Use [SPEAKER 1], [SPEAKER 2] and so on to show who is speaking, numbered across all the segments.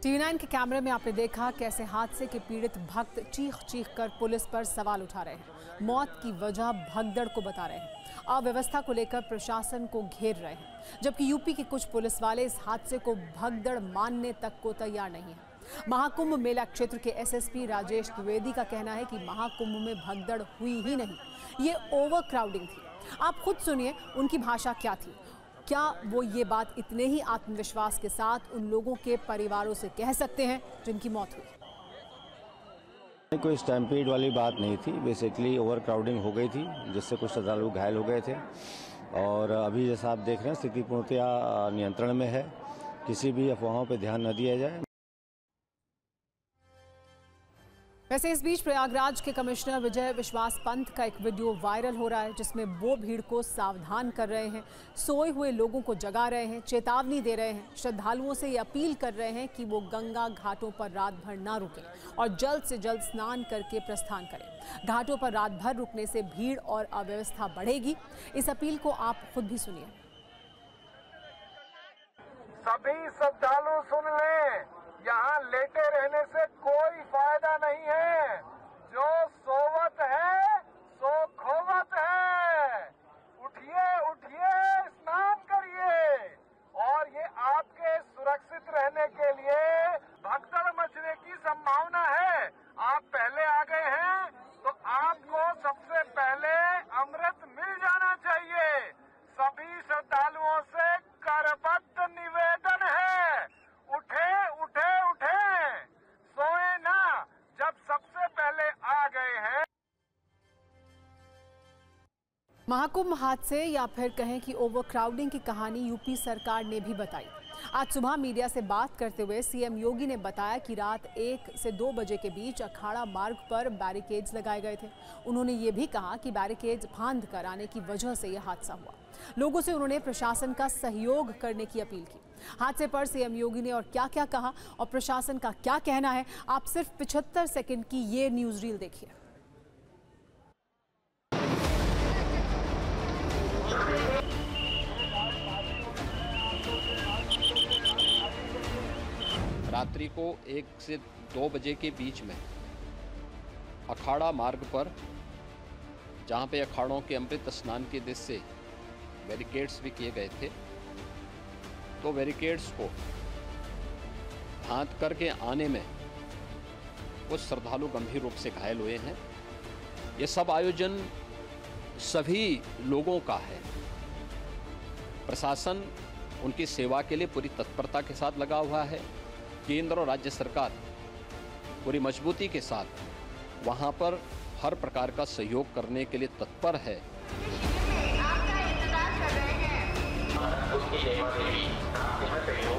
[SPEAKER 1] TV9 के कैमरे में आपने देखा कैसे हादसे के पीड़ित भक्त चीख चीख कर पुलिस पर सवाल उठा रहे हैं। मौत की वजह भगदड़ को बता रहे हैं। अव्यवस्था को लेकर प्रशासन को घेर रहे हैं, जबकि यूपी के कुछ पुलिस वाले इस हादसे को भगदड़ मानने तक को तैयार नहीं है। महाकुंभ मेला क्षेत्र के एसएसपी राजेश द्विवेदी का कहना है कि महाकुंभ में भगदड़ हुई ही नहीं, ये ओवर क्राउडिंग थी। आप खुद सुनिए उनकी भाषा क्या थी। क्या वो ये बात इतने ही आत्मविश्वास के साथ उन लोगों के परिवारों से कह सकते हैं जिनकी मौत हुई?
[SPEAKER 2] कोई स्टैम्पीड वाली बात नहीं थी। बेसिकली ओवर क्राउडिंग हो गई थी, जिससे कुछ श्रद्धालु घायल हो गए थे। और अभी जैसा आप देख रहे हैं, स्थिति पूर्णतया नियंत्रण में है। किसी भी अफवाहों पर ध्यान न दिया जाए।
[SPEAKER 1] वैसे इस बीच प्रयागराज के कमिश्नर विजय विश्वास पंत का एक वीडियो वायरल हो रहा है, जिसमें वो भीड़ को सावधान कर रहे हैं, सोए हुए लोगों को जगा रहे हैं, चेतावनी दे रहे हैं, श्रद्धालुओं से ये अपील कर रहे हैं कि वो गंगा घाटों पर रात भर ना रुकें और जल्द से जल्द स्नान करके प्रस्थान करें। घाटों पर रात भर रुकने से भीड़ और अव्यवस्था बढ़ेगी। इस अपील को आप खुद भी सुनिए।
[SPEAKER 3] सभी श्रद्धालु सुन लें, यहाँ लेटे रहने से कोई फायदा नहीं है। जो सोवत है सो खोवत है। उठिए उठिए, स्नान करिए। और ये आपके सुरक्षित रहने के लिए भगदड़ मचने की संभावना है। आप पहले आ गए हैं तो आपको सबसे पहले अमृत मिल जाना चाहिए। सभी श्रद्धालुओं से करबद्ध निवेदन है, उठे उठे उठे, सोए ना। जब सबसे पहले आ गए हैं।
[SPEAKER 1] महाकुंभ हादसे या फिर कहें कि ओवर क्राउडिंग की कहानी यूपी सरकार ने भी बताई। आज सुबह मीडिया से बात करते हुए सीएम योगी ने बताया कि रात 1 से 2 बजे के बीच अखाड़ा मार्ग पर बैरिकेड्स लगाए गए थे। उन्होंने ये भी कहा कि बैरिकेड्स फांद कर आने की वजह से यह हादसा हुआ। लोगों से उन्होंने प्रशासन का सहयोग करने की अपील की। हादसे पर सीएम योगी ने और क्या क्या कहा और प्रशासन का क्या कहना है, आप सिर्फ 75 सेकंड की ये न्यूज रील देखिए।
[SPEAKER 4] रात्रि को 1 से 2 बजे के बीच में अखाड़ा मार्ग पर, जहां पे अखाड़ों के अमृत स्नान के उद्देश्य से बैरिकेड्स भी किए गए थे, तो बैरिकेड्स को फांद करके आने में कुछ श्रद्धालु गंभीर रूप से घायल हुए हैं। ये सब आयोजन सभी लोगों का है। प्रशासन उनकी सेवा के लिए पूरी तत्परता के साथ लगा हुआ है। केंद्र और राज्य सरकार पूरी मजबूती के साथ वहां पर हर प्रकार का सहयोग करने के लिए तत्पर है।
[SPEAKER 5] आपका इंतजार कर रहे हैं। उसकी सेवा देवी, आप यहाँ पे हो,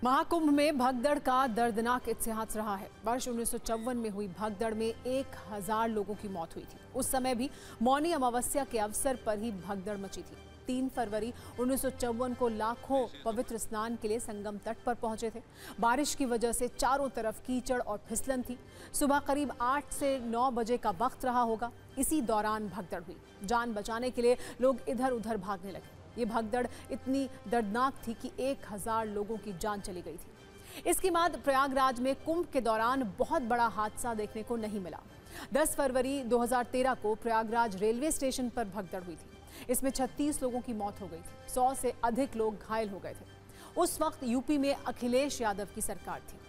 [SPEAKER 1] महाकुंभ में भगदड़ का दर्दनाक इतिहास रहा है। वर्ष 1954 में हुई भगदड़ में 1000 लोगों की मौत हुई थी। उस समय भी मौनी अमावस्या के अवसर पर ही भगदड़ मची थी। 3 फरवरी 1954 को लाखों पवित्र स्नान के लिए संगम तट पर पहुंचे थे। बारिश की वजह से चारों तरफ कीचड़ और फिसलन थी। सुबह करीब 8 से 9 बजे का वक्त रहा होगा। इसी दौरान भगदड़ हुई। जान बचाने के लिए लोग इधर उधर भागने लगे। ये भगदड़ इतनी दर्दनाक थी कि 1000 लोगों की जान चली गई थी। इसके बाद प्रयागराज में कुंभ के दौरान बहुत बड़ा हादसा देखने को नहीं मिला। 10 फरवरी 2013 को प्रयागराज रेलवे स्टेशन पर भगदड़ हुई थी। इसमें 36 लोगों की मौत हो गई थी। 100 से अधिक लोग घायल हो गए थे। उस वक्त यूपी में अखिलेश यादव की सरकार थी।